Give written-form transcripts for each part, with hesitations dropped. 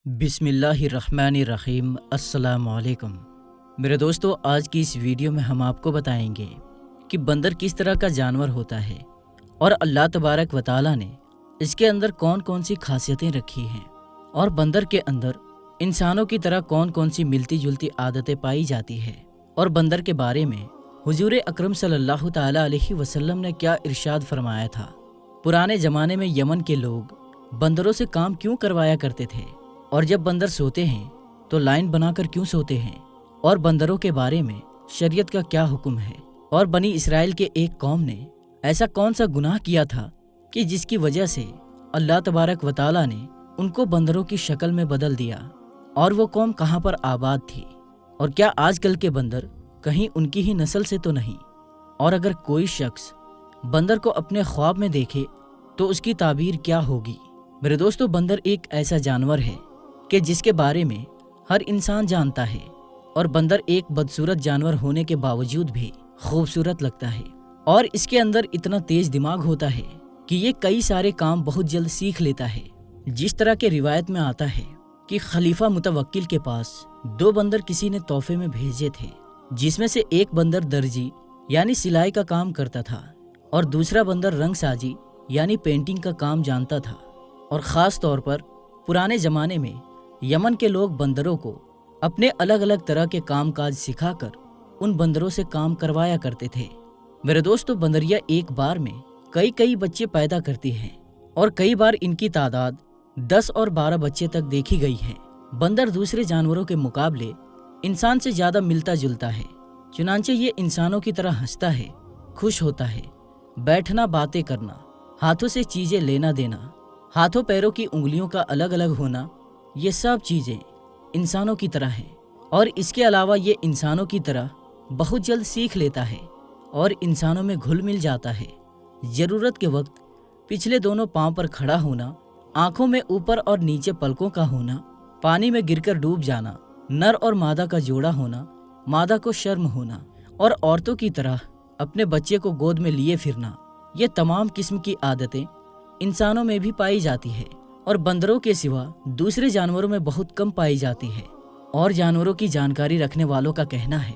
बिस्मिल्लाहिर्रहमानिर्रहीम। अस्सलाम वालेकुम। मेरे दोस्तों, आज की इस वीडियो में हम आपको बताएंगे कि बंदर किस तरह का जानवर होता है और अल्लाह तबारक व तआला ने इसके अंदर कौन कौन सी खासियतें रखी हैं और बंदर के अंदर इंसानों की तरह कौन कौन सी मिलती जुलती आदतें पाई जाती है और बंदर के बारे में हुजूर अकरम सल्लल्लाहु ताला अलैहि वसल्लम ने क्या इरशाद फरमाया था। पुराने ज़माने में यमन के लोग बंदरों से काम क्यों करवाया करते थे और जब बंदर सोते हैं तो लाइन बनाकर क्यों सोते हैं और बंदरों के बारे में शरीयत का क्या हुक्म है और बनी इसराइल के एक कौम ने ऐसा कौन सा गुनाह किया था कि जिसकी वजह से अल्लाह तबारक व तआला ने उनको बंदरों की शक्ल में बदल दिया और वो कौम कहाँ पर आबाद थी और क्या आजकल के बंदर कहीं उनकी ही नस्ल से तो नहीं। और अगर कोई शख्स बंदर को अपने ख्वाब में देखे तो उसकी ताबीर क्या होगी। मेरे दोस्तों, बंदर एक ऐसा जानवर है कि जिसके बारे में हर इंसान जानता है और बंदर एक बदसूरत जानवर होने के बावजूद भी खूबसूरत लगता है और इसके अंदर इतना तेज दिमाग होता है कि ये कई सारे काम बहुत जल्द सीख लेता है। जिस तरह के रिवायत में आता है कि खलीफा मुतवक्किल के पास 2 बंदर किसी ने तोहफे में भेजे थे, जिसमें से एक बंदर दर्जी यानी सिलाई का काम करता था और दूसरा बंदर रंगसाजी यानी पेंटिंग का काम जानता था। और ख़ास तौर पर पुराने ज़माने में यमन के लोग बंदरों को अपने अलग अलग तरह के काम काज सिखाकर उन बंदरों से काम करवाया करते थे। मेरे दोस्तों, बंदरिया एक बार में कई बच्चे पैदा करती हैं और कई बार इनकी तादाद 10 और 12 बच्चे तक देखी गई है। बंदर दूसरे जानवरों के मुकाबले इंसान से ज़्यादा मिलता जुलता है, चुनांचे ये इंसानों की तरह हंसता है, खुश होता है, बैठना, बातें करना, हाथों से चीज़ें लेना देना, हाथों पैरों की उंगलियों का अलग अलग होना, ये सब चीज़ें इंसानों की तरह हैं। और इसके अलावा ये इंसानों की तरह बहुत जल्द सीख लेता है और इंसानों में घुल मिल जाता है। ज़रूरत के वक्त पिछले दोनों पाँव पर खड़ा होना, आँखों में ऊपर और नीचे पलकों का होना, पानी में गिरकर डूब जाना, नर और मादा का जोड़ा होना, मादा को शर्म होना और औरतों की तरह अपने बच्चे को गोद में लिए फिरना, ये तमाम किस्म की आदतें इंसानों में भी पाई जाती है और बंदरों के सिवा दूसरे जानवरों में बहुत कम पाई जाती है। और जानवरों की जानकारी रखने वालों का कहना है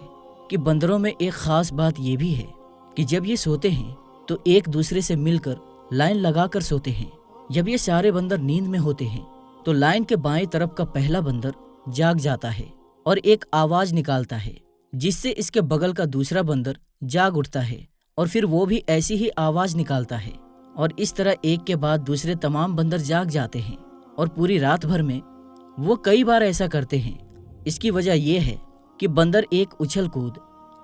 कि बंदरों में एक ख़ास बात यह भी है कि जब ये सोते हैं तो एक दूसरे से मिलकर लाइन लगाकर सोते हैं। जब ये सारे बंदर नींद में होते हैं तो लाइन के बाएं तरफ का पहला बंदर जाग जाता है और एक आवाज़ निकालता है, जिससे इसके बगल का दूसरा बंदर जाग उठता है और फिर वो भी ऐसी ही आवाज़ निकालता है और इस तरह एक के बाद दूसरे तमाम बंदर जाग जाते हैं और पूरी रात भर में वो कई बार ऐसा करते हैं। इसकी वजह यह है कि बंदर एक उछल कूद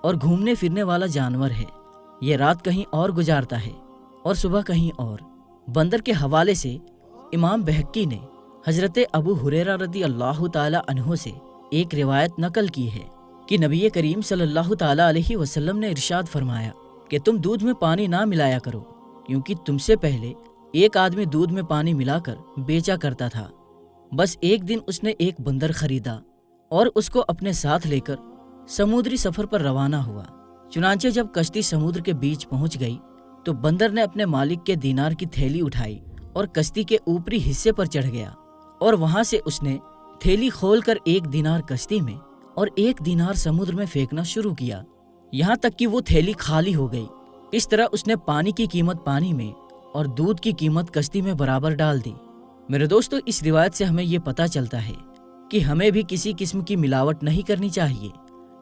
और घूमने फिरने वाला जानवर है। ये रात कहीं और गुजारता है और सुबह कहीं और। बंदर के हवाले से इमाम बहक्की ने हज़रत अबू हुरैरा रदी अल्लाह ताला अन्हो से एक रिवायत नकल की है कि नबी करीम सल्लल्लाहु ताला अलैहि वसल्लम ने इरशाद फरमाया कि तुम दूध में पानी ना मिलाया करो, क्योंकि तुमसे पहले एक आदमी दूध में पानी मिलाकर बेचा करता था। बस एक दिन उसने एक बंदर खरीदा और उसको अपने साथ लेकर समुद्री सफ़र पर रवाना हुआ। चुनांचे जब कश्ती समुद्र के बीच पहुंच गई तो बंदर ने अपने मालिक के दीनार की थैली उठाई और कश्ती के ऊपरी हिस्से पर चढ़ गया और वहां से उसने थैली खोलकर 1 दीनार कश्ती में और 1 दीनार समुद्र में फेंकना शुरू किया, यहाँ तक कि वो थैली खाली हो गई। इस तरह उसने पानी की कीमत पानी में और दूध की कीमत कश्ती में बराबर डाल दी। मेरे दोस्तों, इस रिवायत से हमें ये पता चलता है कि हमें भी किसी किस्म की मिलावट नहीं करनी चाहिए,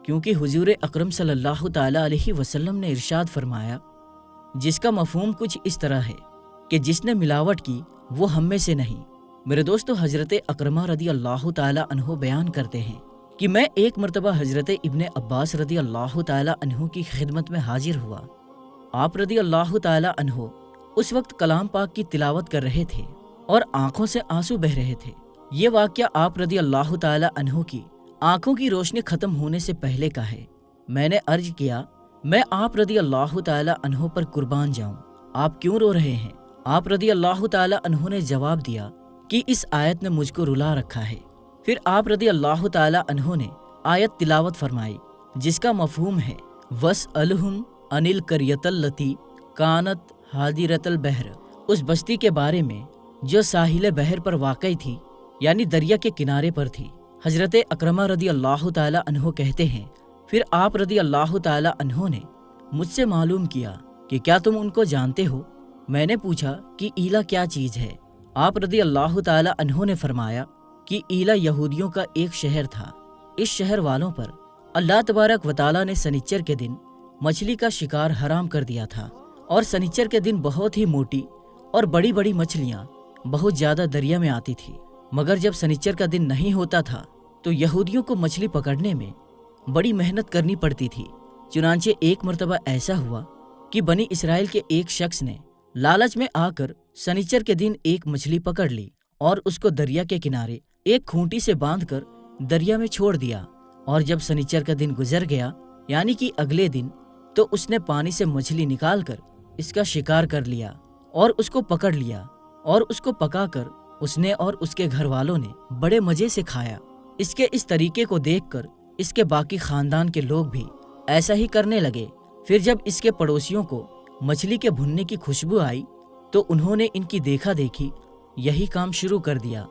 क्योंकि हुजूर अकरम सल्लल्लाहु ताला अलैहि वसल्लम ने इरशाद फरमाया, जिसका मफहूम कुछ इस तरह है कि जिसने मिलावट की वो हम में से नहीं। मेरे दोस्तों, हज़रत अकरमा रदी अल्लाह ताला अन्हो बयान करते हैं कि मैं एक मरतबा हज़रत इब्ने अब्बास रदी अल्लाह ताला अन्हो की खिदमत में हाजिर हुआ। आप रदी अल्लाह ताला अन्हो उस वक्त कलाम पाक की तिलावत कर रहे थे और आंखों से आंसू बह रहे थे। ये वाक़या आप रदी अल्लाह ताला अन्हो की आंखों की रोशनी ख़त्म होने से पहले का है। मैंने अर्ज किया, मैं आप रदी अल्लाह ताला अन्हो पर कुर्बान जाऊं, आप क्यों रो रहे हैं? आप रदी अल्लाह ताला अन्हो ने जवाब दिया कि इस आयत ने मुझको रुला रखा है। फिर आप रदी अल्लाह ताला अन्हो ने आयत तिलावत फरमाई, जिसका मफहूम है, वस्अलहुम अनिल करियतल्लती कानत हादिरतल बहर, उस बस्ती के बारे में जो साहिल बहर पर वाक़ई थी, यानी दरिया के किनारे पर थी। हजरत अकरमा रदी अल्लाह ताला अन्हो कहते हैं, फिर आप रदी अल्लाह ताला अन्हो ने मुझसे मालूम किया कि क्या तुम उनको जानते हो। मैंने पूछा कि ईला क्या चीज़ है। आप रदी अल्लाह ताला अन्हो ने फरमाया कि ईला यहूदियों का एक शहर था। इस शहर वालों पर अल्लाह तबारक व तआला ने सनिच्चर के दिन मछली का शिकार हराम कर दिया था, और सनिच्चर के दिन बहुत ही मोटी और बड़ी बड़ी मछलियाँ बहुत ज़्यादा दरिया में आती थी। मगर जब सनिच्चर का दिन नहीं होता था तो यहूदियों को मछली पकड़ने में बड़ी मेहनत करनी पड़ती थी। चुनांचे एक मर्तबा ऐसा हुआ कि बनी इसराइल के एक शख्स ने लालच में आकर सनिच्चर के दिन एक मछली पकड़ ली और उसको दरिया के किनारे एक खूंटी से बांधकर दरिया में छोड़ दिया। और जब सनिच्चर का दिन गुजर गया, यानी कि अगले दिन, तो उसने पानी से मछली निकालकर इसका शिकार कर लिया और उसको पकड़ लिया, और उसको पकाकर उसने और उसके घर वालों ने बड़े मजे से खाया। इसके इस तरीके को देखकर इसके बाकी खानदान के लोग भी ऐसा ही करने लगे। फिर जब इसके पड़ोसियों को मछली के भुनने की खुशबू आई तो उन्होंने इनकी देखा देखी यही काम शुरू कर दिया,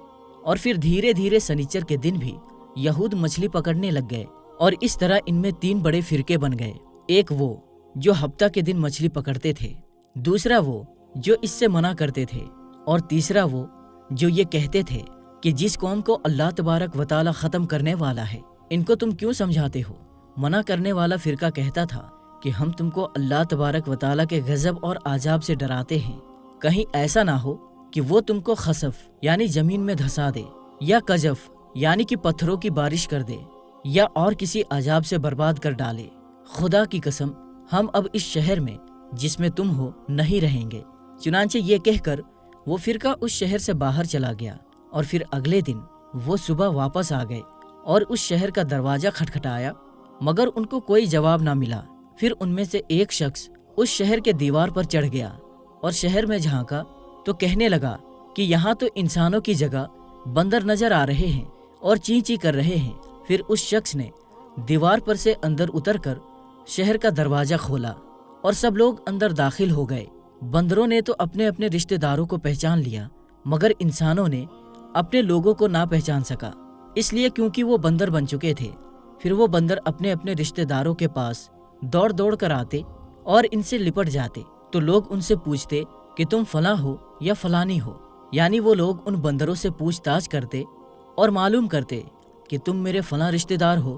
और फिर धीरे धीरे सनिच्चर के दिन भी यहूद मछली पकड़ने लग गए। और इस तरह इनमें 3 बड़े फिरके बन गए। एक वो जो हफ्ता के दिन मछली पकड़ते थे, दूसरा वो जो इससे मना करते थे, और तीसरा वो जो ये कहते थे कि जिस कौम को अल्लाह तबारक व तआला ख़त्म करने वाला है, इनको तुम क्यों समझाते हो। मना करने वाला फिरका कहता था कि हम तुमको अल्लाह तबारक व तआला के गज़ब और आजाब से डराते हैं, कहीं ऐसा ना हो कि वो तुमको खसफ यानी जमीन में धंसा दे, या कजफ यानी कि पत्थरों की बारिश कर दे, या और किसी अजाब से बर्बाद कर डाले। खुदा की कसम, हम अब इस शहर में जिसमें तुम हो नहीं रहेंगे। चुनांचे ये कहकर वो फिरका उस शहर से बाहर चला गया, और फिर अगले दिन वो सुबह वापस आ गए और उस शहर का दरवाजा खटखटाया, मगर उनको कोई जवाब ना मिला। फिर उनमें से एक शख्स उस शहर के दीवार पर चढ़ गया और शहर में झांका तो कहने लगा कि यहाँ तो इंसानों की जगह बंदर नजर आ रहे हैं और ची ची कर रहे हैं। फिर उस शख्स ने दीवार पर से अंदर उतरकर शहर का दरवाजा खोला और सब लोग अंदर दाखिल हो गए। बंदरों ने तो अपने अपने रिश्तेदारों को पहचान लिया, मगर इंसानों ने अपने लोगों को ना पहचान सका, इसलिए क्योंकि वो बंदर बन चुके थे। फिर वो बंदर अपने अपने रिश्तेदारों के पास दौड़ दौड़ कर आते और इनसे लिपट जाते, तो लोग उनसे पूछते कि तुम फलां हो या फलानी हो, यानी वो लोग उन बंदरों से पूछताछ करते और मालूम करते कि तुम मेरे फलां रिश्तेदार हो।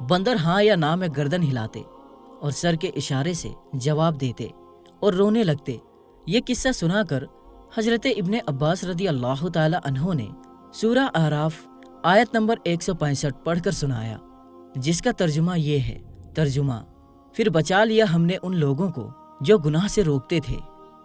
बंदर हाँ या ना में गर्दन हिलाते और सर के इशारे से जवाब देते और रोने लगते। ये किस्सा सुनाकर हजरत इब्ने अब्बास रदी अल्लाह ताला अन्हो ने सूरा आराफ आयत नंबर 165 पढ़कर सुनाया, जिसका तर्जुमा ये है। तर्जुमा: फिर बचा लिया हमने उन लोगों को जो गुनाह से रोकते थे,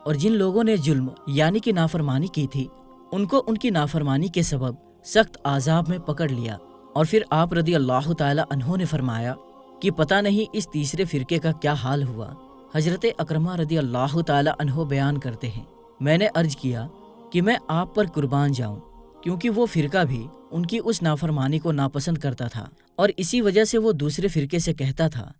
और जिन लोगों ने जुल्म यानी कि नाफरमानी की थी, उनको उनकी नाफरमानी के सबब सख्त आजाब में पकड़ लिया। और फिर आप रदी अल्लाह ताला अन्हो ने फरमाया कि पता नहीं इस तीसरे फिरके का क्या हाल हुआ। हजरत अकरमा रदी अल्लाह ताला अन्हो बयान करते हैं, मैंने अर्ज किया कि मैं आप पर कुर्बान जाऊं, क्योंकि वो फिरका भी उनकी उस नाफरमानी को नापसंद करता था, और इसी वजह से वो दूसरे फिरके से कहता था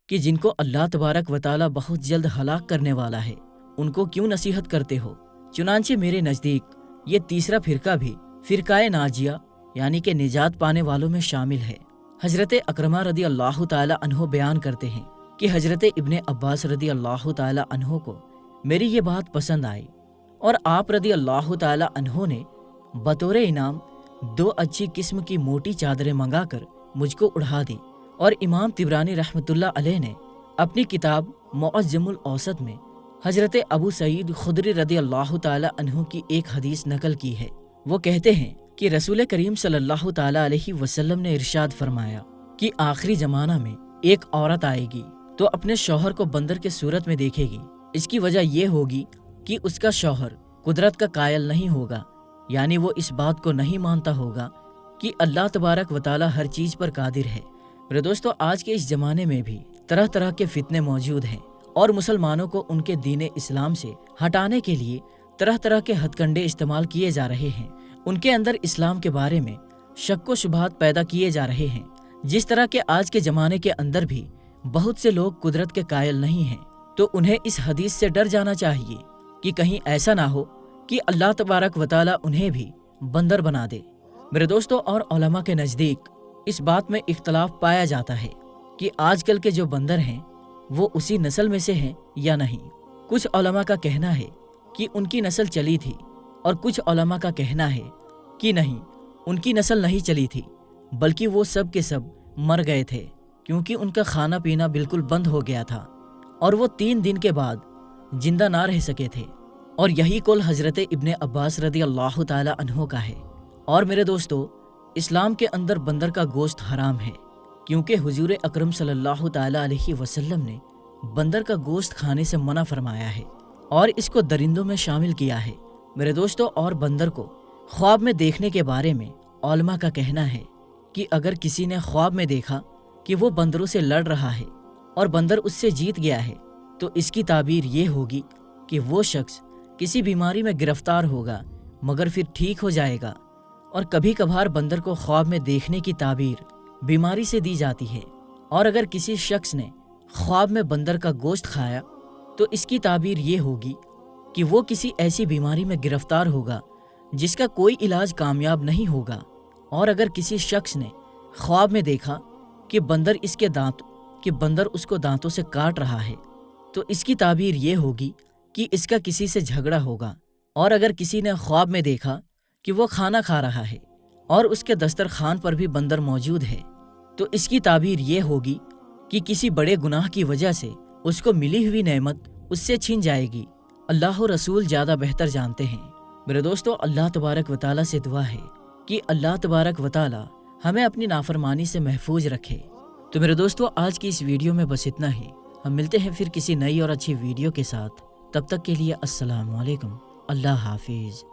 कि जिनको अल्लाह तबारक व तआला बहुत जल्द हलाक करने वाला है, उनको क्यों नसीहत करते हो। चुनांचे मेरे नज़दीक ये तीसरा फिरका भी फिरकाए नाजिया यानी कि निजात पाने वालों में शामिल है। हजरत अकरमा रदी अल्लाह ताला अन्हो बयान करते हैं कि हजरत इब्ने अब्बास रदी अल्लाह ताला अन्हो को मेरी ये बात पसंद आई, और आप रदी अल्लाह ताला अन्हो ने बतौर इनाम 2 अच्छी किस्म की मोटी चादरें मंगाकर मुझको उड़ा दी। और इमाम तिबरानी रहमतुल्लाह अलैह ने अपनी किताब मुअज्जमुल औसत में हजरत अबू सईद खुदरी रदी अल्लाह ताला अन्हु की एक हदीस नकल की है। वो कहते हैं कि रसूल करीम सल्लल्लाहु ताला अलैहि वसल्लम ने इरशाद फरमाया कि आखिरी जमाना में एक औरत आएगी तो अपने शौहर को बंदर के सूरत में देखेगी। इसकी वजह ये होगी कि उसका शौहर कुदरत का कायल नहीं होगा, यानी वो इस बात को नहीं मानता होगा कि अल्लाह तबारक व तआला हर चीज़ पर कादिर है। मेरे दोस्तों, आज के इस ज़माने में भी तरह तरह के फितने मौजूद हैं, और मुसलमानों को उनके दीन इस्लाम से हटाने के लिए तरह तरह के हथकंडे इस्तेमाल किए जा रहे हैं। उनके अंदर इस्लाम के बारे में शक व शुबहात पैदा किए जा रहे हैं। जिस तरह के आज के ज़माने के अंदर भी बहुत से लोग कुदरत के कायल नहीं हैं, तो उन्हें इस हदीस से डर जाना चाहिए कि कहीं ऐसा ना हो कि अल्लाह तबारक व तआला उन्हें भी बंदर बना दे। میرے دوستوں اور علماء کے نزدیک اس بات میں اختلاف پایا جاتا ہے کہ آج کل کے جو بندر ہیں وہ اسی نسل میں سے ہیں یا نہیں۔ کچھ علماء کا کہنا ہے کہ ان کی نسل چلی تھی، اور کچھ علماء کا کہنا ہے کہ نہیں، ان کی نسل نہیں چلی تھی، بلکہ وہ سب کے سب مر گئے تھے، کیونکہ ان کا کھانا پینا بالکل بند ہو گیا تھا اور وہ 3 دن کے بعد زندہ نہ رہ سکے تھے۔ اور یہی قول حضرت ابن عباس رضی اللہ تعالی عنہ کا ہے۔ اور میرے دوستو، اسلام کے اندر بندر کا گوشت حرام ہے، کیونکہ حضور اکرم صلی اللہ تعالی علیہ وسلم نے بندر کا گوشت کھانے سے منع فرمایا ہے اور اس کو درندوں میں شامل کیا ہے۔ میرے دوستو، اور بندر کو خواب میں دیکھنے کے بارے میں علماء کا کہنا ہے کہ اگر کسی نے خواب میں دیکھا کہ وہ بندروں سے لڑ رہا ہے اور بندر اس سے جیت گیا ہے، تو اس کی تعبیر یہ ہوگی کہ وہ شخص کسی بیماری میں گرفتار ہوگا مگر پھر ٹھیک ہو جائے گا۔ اور کبھی کبھار بندر کو خواب میں دیکھنے کی تعبیر بیماری سے دی جاتی ہے، اور اگر کسی شخص نے خواب میں بندر کا گوشت کھایا تو اس کی تعبیر یہ ہوگی کہ وہ کسی ایسی بیماری میں گرفتار ہوگا جس کا کوئی علاج کامیاب نہیں ہوگا۔ اور اگر کسی شخص نے خواب میں دیکھا کہ بندر اس کو دانتوں سے کاٹ رہا ہے تو اس کی تعبیر یہ ہوگی کہ اس کا کسی سے جھگڑا ہوگا۔ اور اگر کسی نے خواب میں دیکھا کہ وہ کھانا کھا رہا ہے اور اس کے دسترخوان پر بھی بندر موجود ہے تو اس کی تعبیر یہ ہوگی کہ کسی بڑے گناہ کی وجہ سے اس کو ملی ہوئی نعمت اس سے چھن جائے گی۔ اللہ و رسول زیادہ بہتر جانتے ہیں۔ میرے دوستو، اللہ تبارک و تعالیٰ سے دعا ہے کہ اللہ تبارک و تعالیٰ ہمیں اپنی نافرمانی سے محفوظ رکھے۔ تو میرے دوستو، آج کی اس ویڈیو میں بس اتنا ہی۔ ہم ملتے ہیں پھر کسی نئی اور اچھی ویڈیو کے ساتھ۔ تب تک کے لیے السلام علیکم، اللہ حافظ۔